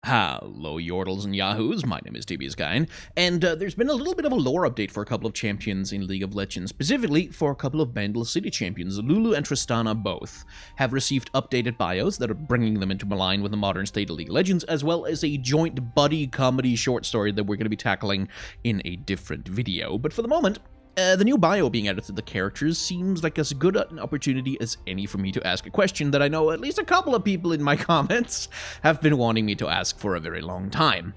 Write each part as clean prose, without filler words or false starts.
Hello, Yordles and Yahoos. My name is TBsKine, and there's been a little bit of a lore update for a couple of champions in League of Legends, specifically for a couple of Bandle City champions. Lulu and Tristana both have received updated bios that are bringing them into line with the modern state of League of Legends, as well as a joint buddy comedy short story that we're going to be tackling in a different video. But for the moment, the new bio being added to the characters seems like as good an opportunity as any for me to ask a question that I know at least a couple of people in my comments have been wanting me to ask for a very long time.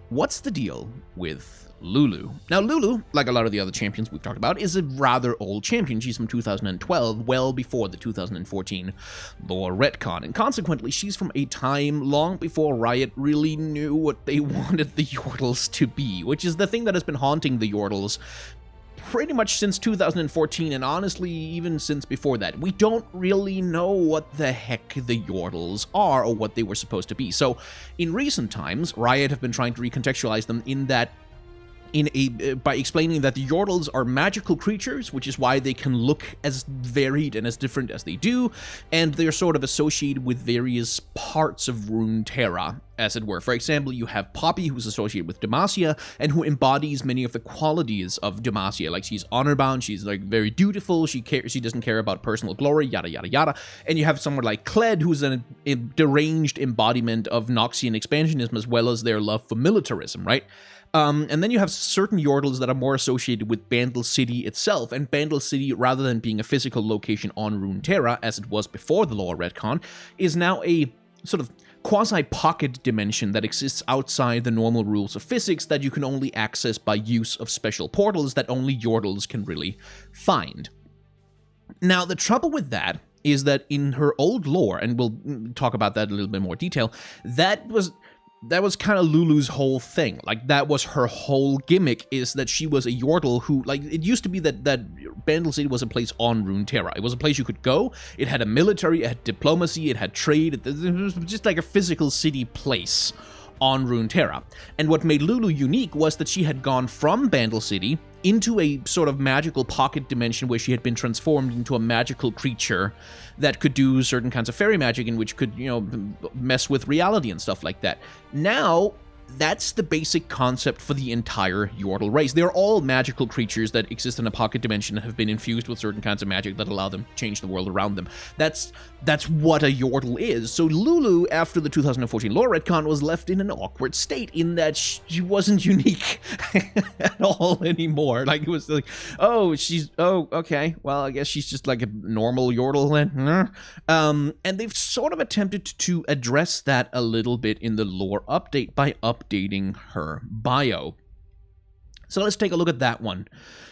What's the deal with Lulu? Now, Lulu, like a lot of the other champions we've talked about, is a rather old champion. She's from 2012, well before the 2014 lore retcon, and consequently, she's from a time long before Riot really knew what they wanted the Yordles to be, which is the thing that has been haunting the Yordles pretty much since 2014, and honestly, even since before that. We don't really know what the heck the Yordles are or what they were supposed to be. So, in recent times, Riot have been trying to recontextualize them by explaining that the Yordles are magical creatures, which is why they can look as varied and as different as they do, and they're sort of associated with various parts of Runeterra, as it were. For example, you have Poppy, who's associated with Demacia, and who embodies many of the qualities of Demacia. Like, she's honor-bound, she's like very dutiful, she doesn't care about personal glory, yada yada yada. And you have someone like Kled, who's a deranged embodiment of Noxian expansionism, as well as their love for militarism, right? And then you have certain Yordles that are more associated with Bandle City itself, and Bandle City, rather than being a physical location on Runeterra, as it was before the lore retcon, is now a sort of quasi-pocket dimension that exists outside the normal rules of physics that you can only access by use of special portals that only Yordles can really find. Now, the trouble with that is that in her old lore, and we'll talk about that in a little bit more detail, that was kind of Lulu's whole thing. Like, that was her whole gimmick, is that she was a Yordle who, like, it used to be that Bandle City was a place on Runeterra. It was a place you could go. It had a military, it had diplomacy, it had trade. It was just like a physical city place on Runeterra. And what made Lulu unique was that she had gone from Bandle City into a sort of magical pocket dimension where she had been transformed into a magical creature that could do certain kinds of fairy magic and which could, you know, mess with reality and stuff like that. Now, that's the basic concept for the entire Yordle race. They're all magical creatures that exist in a pocket dimension and have been infused with certain kinds of magic that allow them to change the world around them. That's what a Yordle is. So Lulu, after the 2014 lore retcon, was left in an awkward state in that she wasn't unique at all anymore. Like, it was like, oh, okay, well, I guess she's just like a normal Yordle then. And they've sort of attempted to address that a little bit in the lore update by updating her bio. So let's take a look at that one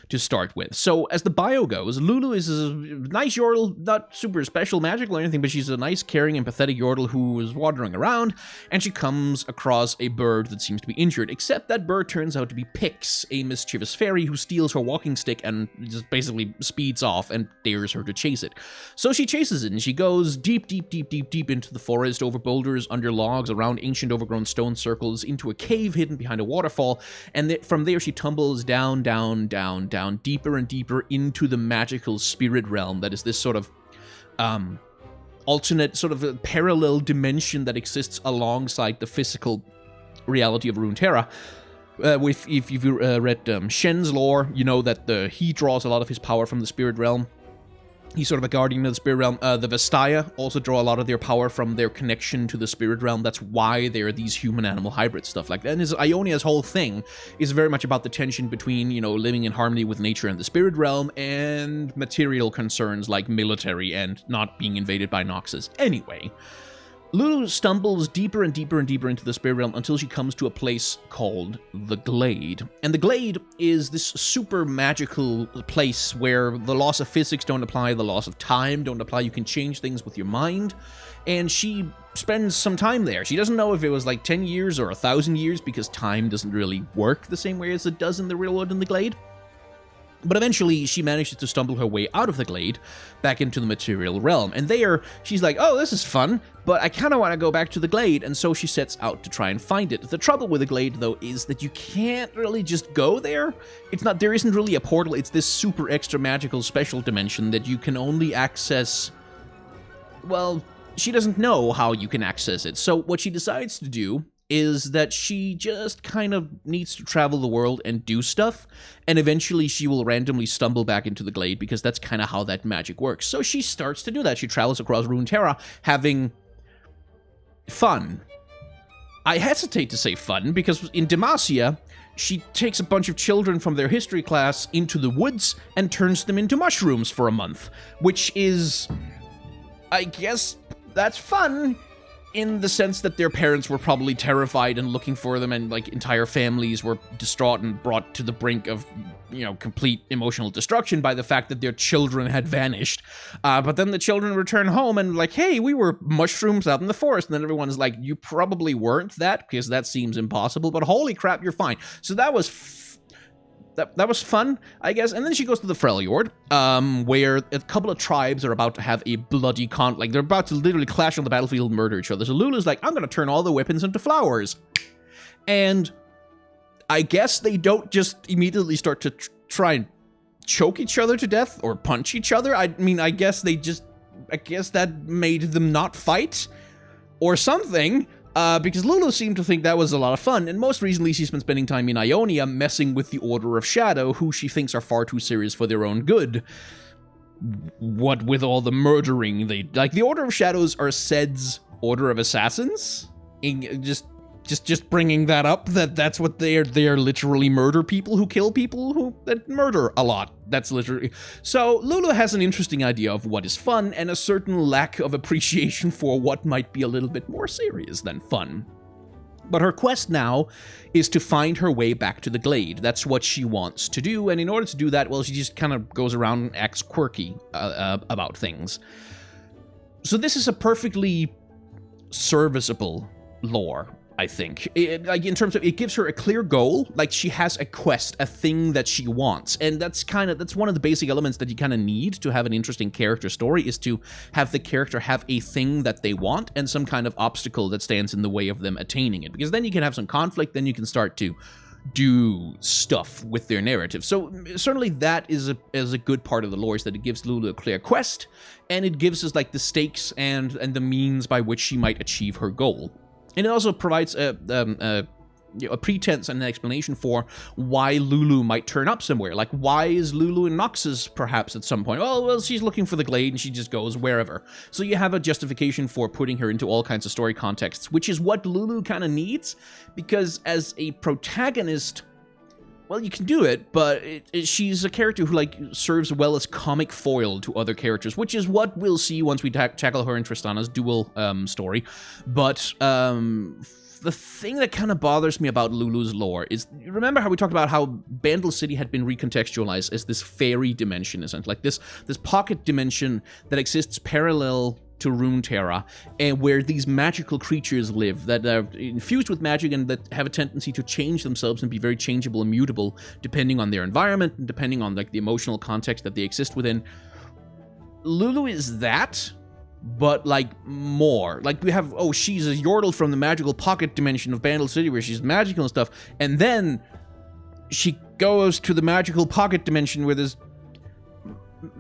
to start with. So as the bio goes, Lulu is a nice Yordle, not super special magical or anything, but she's a nice, caring, empathetic Yordle who is wandering around, and she comes across a bird that seems to be injured, except that bird turns out to be Pix, a mischievous fairy who steals her walking stick and just basically speeds off and dares her to chase it. So she chases it, and she goes deep into the forest, over boulders, under logs, around ancient overgrown stone circles, into a cave hidden behind a waterfall, and from there she tumbles down, deeper and deeper into the magical spirit realm that is this sort of alternate, sort of a parallel dimension that exists alongside the physical reality of Runeterra. If you've read Shen's lore, you know that he draws a lot of his power from the spirit realm. He's sort of a guardian of the spirit realm. The Vestaya also draw a lot of their power from their connection to the spirit realm. That's why they're these human-animal hybrid stuff like that. And Ionia's whole thing is very much about the tension between, you know, living in harmony with nature and the spirit realm and material concerns like military and not being invaded by Noxus. Anyway, Lulu stumbles deeper and deeper into the spirit realm until she comes to a place called the Glade. And the Glade is this super magical place where the laws of physics don't apply, the laws of time don't apply, you can change things with your mind. And she spends some time there. She doesn't know if it was like 10 years or 1,000 years because time doesn't really work the same way as it does in the real world in the Glade. But eventually, she manages to stumble her way out of the Glade, back into the material realm. And there, she's like, oh, this is fun, but I kind of want to go back to the Glade, and so she sets out to try and find it. The trouble with the Glade, though, is that you can't really just go there. There isn't really a portal, it's this super extra magical special dimension that you can only access, well, she doesn't know how you can access it. So what she decides to do is that she just kind of needs to travel the world and do stuff, and eventually she will randomly stumble back into the glade, because that's kind of how that magic works. So she starts to do that. She travels across Runeterra, having fun. I hesitate to say fun, because in Demacia, she takes a bunch of children from their history class into the woods and turns them into mushrooms for a month, which is, I guess, that's fun, in the sense that their parents were probably terrified and looking for them, and like entire families were distraught and brought to the brink of, you know, complete emotional destruction by the fact that their children had vanished. But then the children return home and like, hey, we were mushrooms out in the forest. And then everyone's like, you probably weren't that, because that seems impossible, but holy crap, you're fine. So that was that was fun, I guess. And then she goes to the Freljord, where a couple of tribes are about to have a bloody conflict. They're about to literally clash on the battlefield and murder each other. So Lulu's like, I'm going to turn all the weapons into flowers. And I guess they don't just immediately start to try and choke each other to death or punch each other. I mean, I guess that made them not fight or something. Because Lulu seemed to think that was a lot of fun, and most recently she's been spending time in Ionia messing with the Order of Shadow, who she thinks are far too serious for their own good. What with all the murdering they... Like, the Order of Shadows are Sed's Order of Assassins? Just bringing that up, that's what they're literally murder people who kill people that murder a lot. That's literally... So, Lulu has an interesting idea of what is fun, and a certain lack of appreciation for what might be a little bit more serious than fun. But her quest now is to find her way back to the glade. That's what she wants to do, and in order to do that, well, she just kind of goes around and acts quirky about things. So this is a perfectly serviceable lore, I think. Like, in terms of, it gives her a clear goal. Like, she has a quest, a thing that she wants, and that's one of the basic elements that you kind of need to have an interesting character story, is to have the character have a thing that they want and some kind of obstacle that stands in the way of them attaining it, because then you can have some conflict, then you can start to do stuff with their narrative. So certainly that is a good part of the lore, is that it gives Lulu a clear quest, and it gives us like the stakes and the means by which she might achieve her goal. And it also provides a pretense and an explanation for why Lulu might turn up somewhere. Like, why is Lulu in Noxus, perhaps, at some point? Oh, well, she's looking for the glade, and she just goes wherever. So you have a justification for putting her into all kinds of story contexts, which is what Lulu kind of needs, because as a protagonist... Well, you can do it, but she's a character who, like, serves well as comic foil to other characters, which is what we'll see once we tackle her and Tristana's dual story. But the thing that kind of bothers me about Lulu's lore is, remember how we talked about how Bandle City had been recontextualized as this fairy dimension, isn't it? Like this pocket dimension that exists parallel to Runeterra, and where these magical creatures live that are infused with magic and that have a tendency to change themselves and be very changeable and mutable depending on their environment and depending on like the emotional context that they exist within. Lulu is that, but like more. Like we have, oh, she's a Yordle from the magical pocket dimension of Bandle City where she's magical and stuff, and then she goes to the magical pocket dimension where there's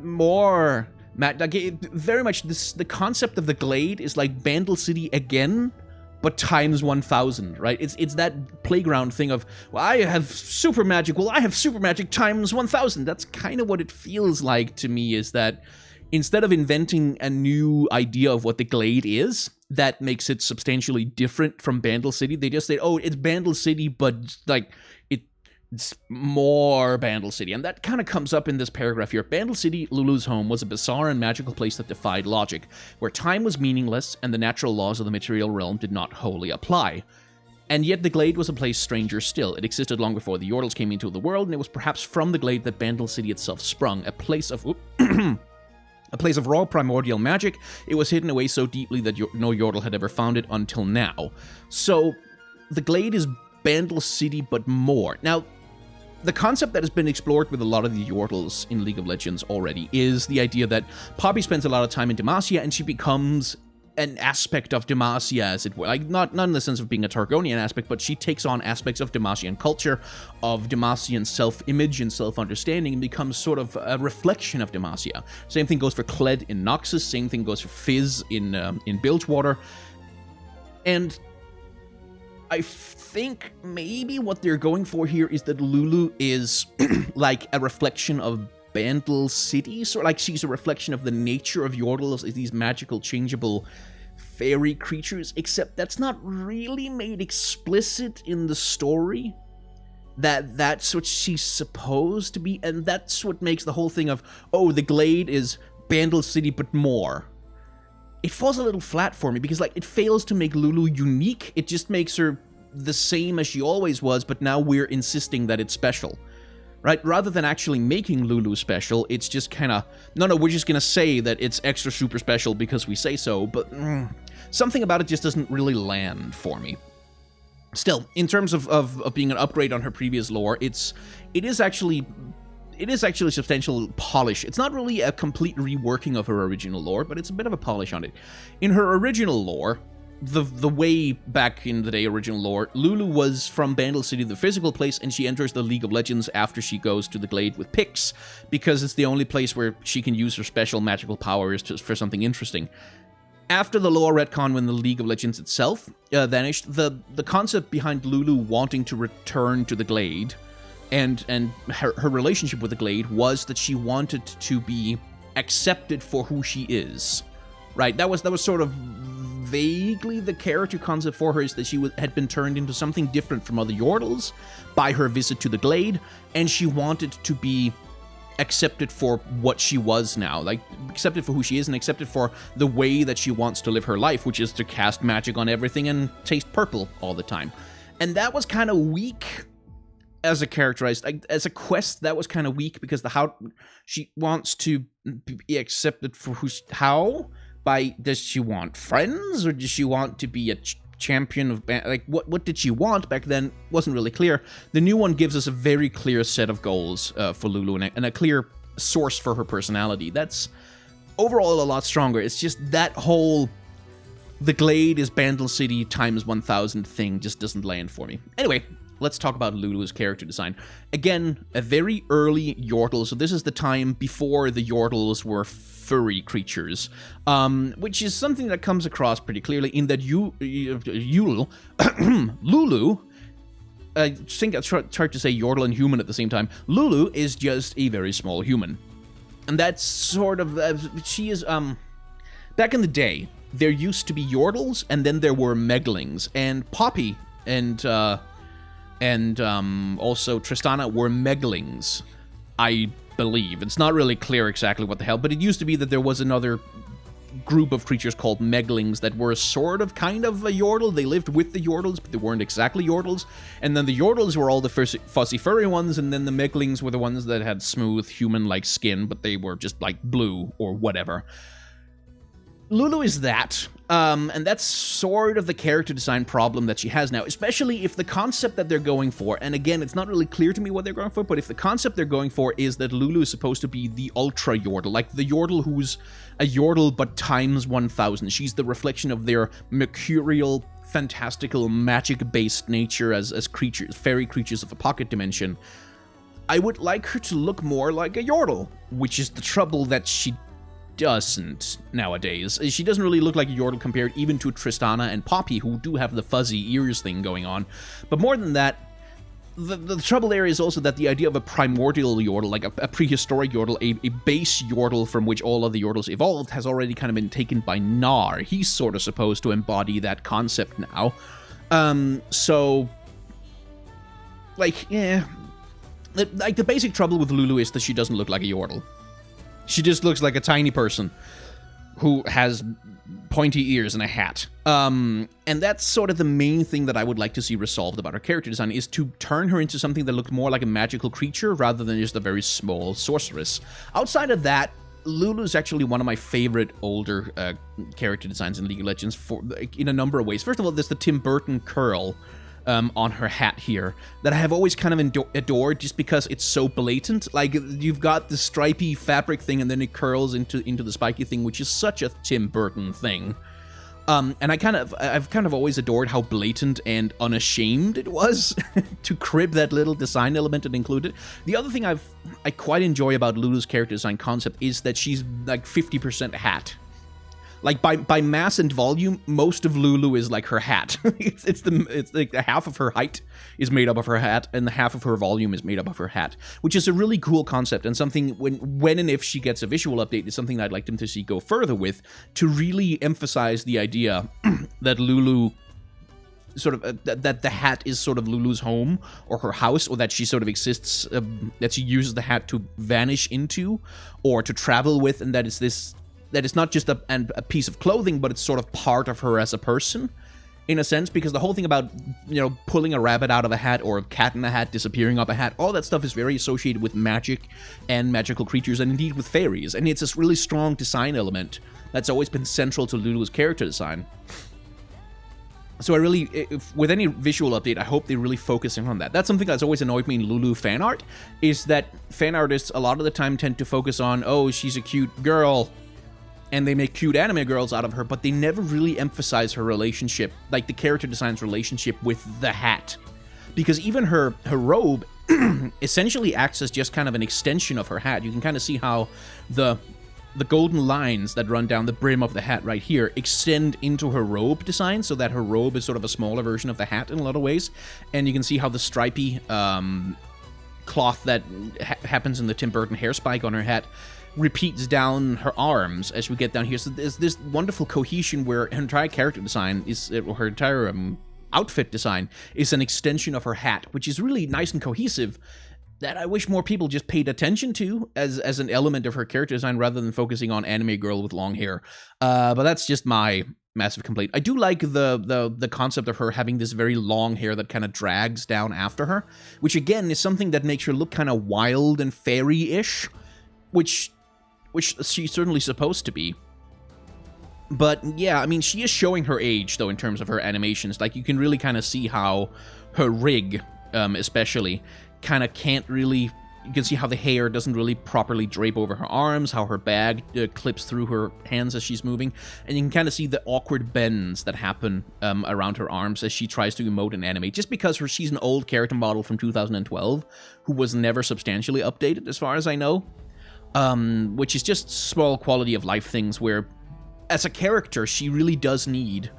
more... Like, very much the concept of the glade is like Bandle City again, but times 1,000, right? It's that playground thing of, well, I have super magic. Well, I have super magic times 1,000. That's kind of what it feels like to me, is that instead of inventing a new idea of what the glade is, that makes it substantially different from Bandle City, they just say, oh, it's Bandle City, but like it's more Bandle City. And that kind of comes up in this paragraph here. Bandle City, Lulu's home, was a bizarre and magical place that defied logic, where time was meaningless and the natural laws of the material realm did not wholly apply. And yet the glade was a place stranger still. It existed long before the Yordles came into the world, and it was perhaps from the glade that Bandle City itself sprung, a place of... a place of raw primordial magic. It was hidden away so deeply that no Yordle had ever found it until now. So, the glade is Bandle City, but more. Now, the concept that has been explored with a lot of the Yordles in League of Legends already is the idea that Poppy spends a lot of time in Demacia, and she becomes an aspect of Demacia, as it were. Like, not in the sense of being a Targonian aspect, but she takes on aspects of Demacian culture, of Demacian self-image and self-understanding, and becomes sort of a reflection of Demacia. Same thing goes for Kled in Noxus, same thing goes for Fizz in Bilgewater. And I think maybe what they're going for here is that Lulu is like a reflection of Bandle City, so like she's a reflection of the nature of Yordles, these magical, changeable fairy creatures, except that's not really made explicit in the story, that that's what she's supposed to be, and that's what makes the whole thing of, oh, the glade is Bandle City but more. It falls a little flat for me, because like it fails to make Lulu unique, it just makes her the same as she always was, but now we're insisting that it's special. Right? Rather than actually making Lulu special, it's just kind of, no, we're just going to say that it's extra super special because we say so, but something about it just doesn't really land for me. Still, in terms of being an upgrade on her previous lore, it is actually substantial polish. It's not really a complete reworking of her original lore, but it's a bit of a polish on it. In her original lore, the way back in the day original lore, Lulu was from Bandle City, the physical place, and she enters the League of Legends after she goes to the glade with Pix, because it's the only place where she can use her special magical powers for something interesting. After the lore retcon, when the League of Legends itself vanished, the concept behind Lulu wanting to return to the glade and her relationship with the glade was that she wanted to be accepted for who she is. Right, that was sort of vaguely the character concept for her, is that she had been turned into something different from other Yordles by her visit to the glade, and she wanted to be accepted for what she was now, like accepted for who she is and accepted for the way that she wants to live her life, which is to cast magic on everything and taste purple all the time. And that was kind of weak as a characterized, as a quest. That was kind of weak, because how she wants to be accepted for does she want friends, or does she want to be a champion of like what did she want back then? Wasn't really clear. The new one gives us a very clear set of goals for Lulu, and a clear source for her personality. That's overall a lot stronger. It's just that whole the glade is Bandle City times 1000 thing just doesn't land for me. Anyway, let's talk about Lulu's character design. Again, a very early Yordle, so this is the time before the Yordles were furry creatures, which is something that comes across pretty clearly in that Lulu, I think it's hard to say Yordle and human at the same time, Lulu is just a very small human. And that's sort of, she is, back in the day, there used to be Yordles, and then there were Meglings, and Poppy and also Tristana were Meglings, I believe. It's not really clear exactly what the hell, but it used to be that there was another group of creatures called Meglings that were sort of kind of a Yordle. They lived with the Yordles, but they weren't exactly Yordles. And then the Yordles were all the fuzzy furry ones, and then the Meglings were the ones that had smooth human-like skin, but they were just like blue or whatever. Lulu is that, and that's sort of the character design problem that she has now, especially if the concept that they're going for, and again, it's not really clear to me what they're going for, but if the concept they're going for is that Lulu is supposed to be the ultra Yordle, like the Yordle who's a Yordle but times 1000. She's the reflection of their mercurial, fantastical, magic-based nature as creatures, fairy creatures of a pocket dimension. I would like her to look more like a Yordle, which is the trouble that she doesn't nowadays. She doesn't really look like a Yordle compared even to Tristana and Poppy, who do have the fuzzy ears thing going on. But more than that, the trouble there is also that the idea of a primordial Yordle, like a prehistoric Yordle, a base Yordle from which all of the Yordles evolved, has already kind of been taken by Nar. He's sort of supposed to embody that concept now. So, like, yeah. Like, the basic trouble with Lulu is that she doesn't look like a Yordle. She just looks like a tiny person who has pointy ears and a hat. And that's sort of the main thing that I would like to see resolved about her character design, is to turn her into something that looked more like a magical creature rather than just a very small sorceress. Outside of that, Lulu's actually one of my favorite older character designs in League of Legends in a number of ways. First of all, there's the Tim Burton curl on her hat here that I have always kind of adored, just because it's so blatant. Like, you've got the stripy fabric thing and then it curls into the spiky thing, which is such a Tim Burton thing. And I've kind of always adored how blatant and unashamed it was to crib that little design element and include it. The other thing I quite enjoy about Lulu's character design concept is that she's like 50% hat. Like by mass and volume, most of Lulu is like her hat. it's like half of her height is made up of her hat, and the half of her volume is made up of her hat, which is a really cool concept, and something when and if she gets a visual update is something I'd like them to see go further with, to really emphasize the idea that Lulu sort of that the hat is sort of Lulu's home or her house, or that she sort of exists, that she uses the hat to vanish into or to travel with, and that it's not just a piece of clothing, but it's sort of part of her as a person, in a sense, because the whole thing about, you know, pulling a rabbit out of a hat or a cat in a hat disappearing up a hat, all that stuff is very associated with magic and magical creatures, and indeed with fairies, and it's this really strong design element that's always been central to Lulu's character design. So I really, with any visual update, I hope they really focus in on that. That's something that's always annoyed me in Lulu fan art, is that fan artists a lot of the time tend to focus on, oh, she's a cute girl, and they make cute anime girls out of her, but they never really emphasize her relationship, like the character design's relationship with the hat. Because even her robe essentially acts as just kind of an extension of her hat. You can kind of see how the golden lines that run down the brim of the hat right here extend into her robe design, so that her robe is sort of a smaller version of the hat in a lot of ways. And you can see how the stripy cloth that happens in the Tim Burton hair spike on her hat repeats down her arms as we get down here. So there's this wonderful cohesion where her entire character design is, her entire outfit design is an extension of her hat, which is really nice and cohesive, that I wish more people just paid attention to as an element of her character design, rather than focusing on anime girl with long hair. But that's just my massive complaint. I do like the concept of her having this very long hair that kind of drags down after her, which again is something that makes her look kind of wild and fairy-ish, which she's certainly supposed to be. But yeah, I mean, she is showing her age, though, in terms of her animations. Like, you can really kind of see how her rig, especially, kind of can't really... You can see how the hair doesn't really properly drape over her arms, how her bag clips through her hands as she's moving, and you can kind of see the awkward bends that happen around her arms as she tries to emote and animate, just because she's an old character model from 2012 who was never substantially updated, as far as I know, which is just small quality of life things where, as a character, she really does need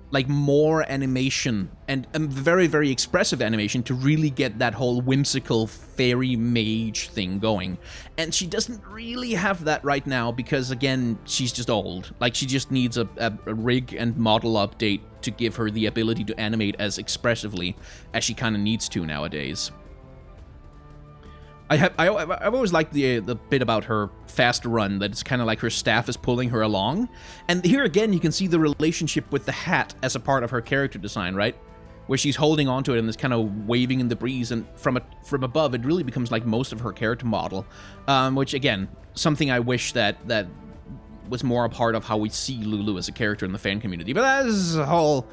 like more animation and very, very expressive animation to really get that whole whimsical fairy mage thing going. And she doesn't really have that right now because, again, she's just old. Like, she just needs a rig and model update to give her the ability to animate as expressively as she kind of needs to nowadays. I've always liked the bit about her fast run, that it's kind of like her staff is pulling her along. And here again, you can see the relationship with the hat as a part of her character design, right? Where she's holding onto it and it's kind of waving in the breeze, and from above, it really becomes like most of her character model. Which, again, something I wish that was more a part of how we see Lulu as a character in the fan community. But that is a whole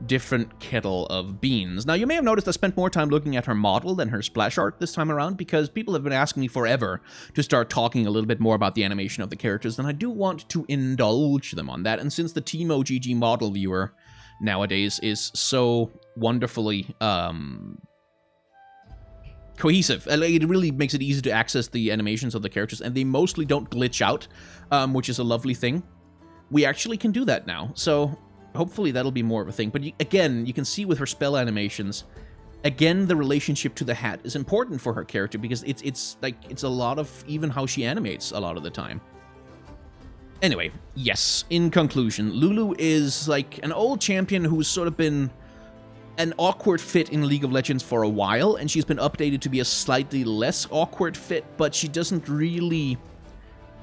different kettle of beans. Now, you may have noticed I spent more time looking at her model than her splash art this time around, because people have been asking me forever to start talking a little bit more about the animation of the characters, and I do want to indulge them on that. And since the Teemo GG model viewer nowadays is so wonderfully cohesive, it really makes it easy to access the animations of the characters, and they mostly don't glitch out, which is a lovely thing. We actually can do that now, so hopefully that'll be more of a thing. But again, you can see with her spell animations, again, the relationship to the hat is important for her character, because it's a lot of even how she animates a lot of the time. Anyway, yes, in conclusion, Lulu is like an old champion who's sort of been an awkward fit in League of Legends for a while, and she's been updated to be a slightly less awkward fit, but she doesn't really...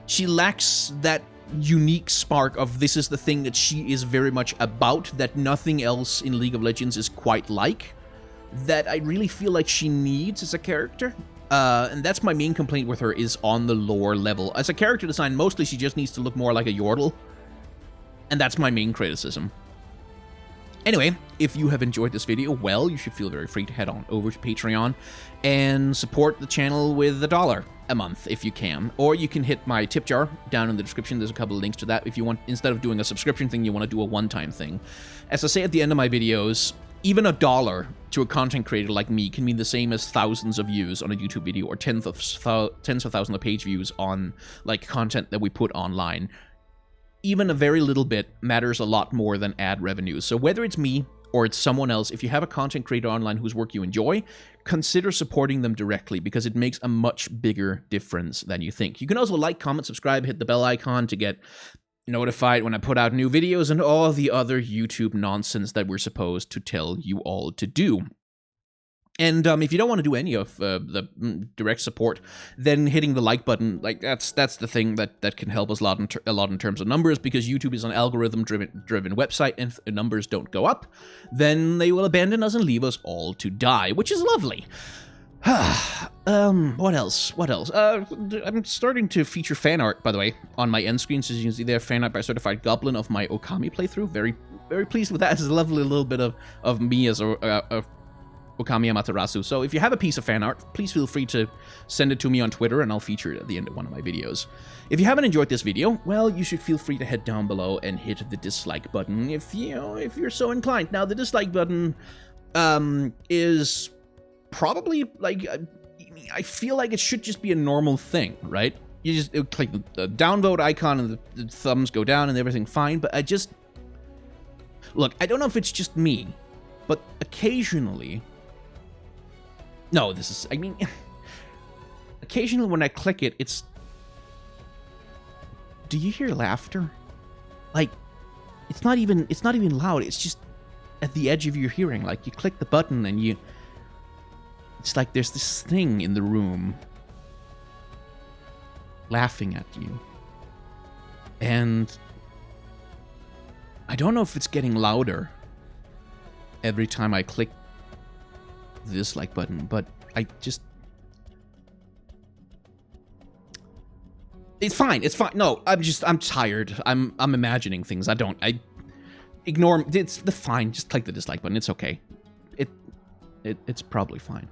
She lacks that unique spark of this is the thing that she is very much about, that nothing else in League of Legends is quite like, that I really feel like she needs as a character. And that's my main complaint with her, is on the lore level. As a character design, mostly she just needs to look more like a Yordle, and that's my main criticism. Anyway, if you have enjoyed this video, well, you should feel very free to head on over to Patreon and support the channel with $1 a month if you can. Or you can hit my tip jar down in the description. There's a couple of links to that if you want, instead of doing a subscription thing, you want to do a one-time thing. As I say at the end of my videos, even $1 to a content creator like me can mean the same as thousands of views on a YouTube video, or tens of thousands of page views on like content that we put online. even a very little bit matters a lot more than ad revenues. So whether it's me or it's someone else, if you have a content creator online whose work you enjoy, consider supporting them directly because it makes a much bigger difference than you think. You can also like, comment, subscribe, hit the bell icon to get notified when I put out new videos and all the other YouTube nonsense that we're supposed to tell you all to do. And if you don't want to do any of the direct support, then hitting the like button, like that's the thing that can help us a lot in terms of numbers, because YouTube is an algorithm-driven website, and if numbers don't go up, then they will abandon us and leave us all to die, which is lovely. What else? I'm starting to feature fan art, by the way, on my end screen. So as you can see there, fan art by Certified Goblin of my Okami playthrough. Very, very pleased with that. It's a lovely little bit of me as a Okami Amaterasu. So if you have a piece of fan art, please feel free to send it to me on Twitter and I'll feature it at the end of one of my videos. If you haven't enjoyed this video, well, you should feel free to head down below and hit the dislike button if you're so inclined. Now, the dislike button is probably, like, I feel like it should just be a normal thing, right? You just click the downvote icon and the thumbs go down and everything fine, but look, I don't know if it's just me, but occasionally... No, occasionally when I click it, it's... Do you hear laughter? Like, it's not even loud, it's just at the edge of your hearing. Like, you click the button and it's like there's this thing in the room laughing at you. And I don't know if it's getting louder every time I click the dislike button, but it's fine. No, I'm tired. I'm imagining things. I ignore. It's fine. Just click the dislike button. It's okay. It's probably fine.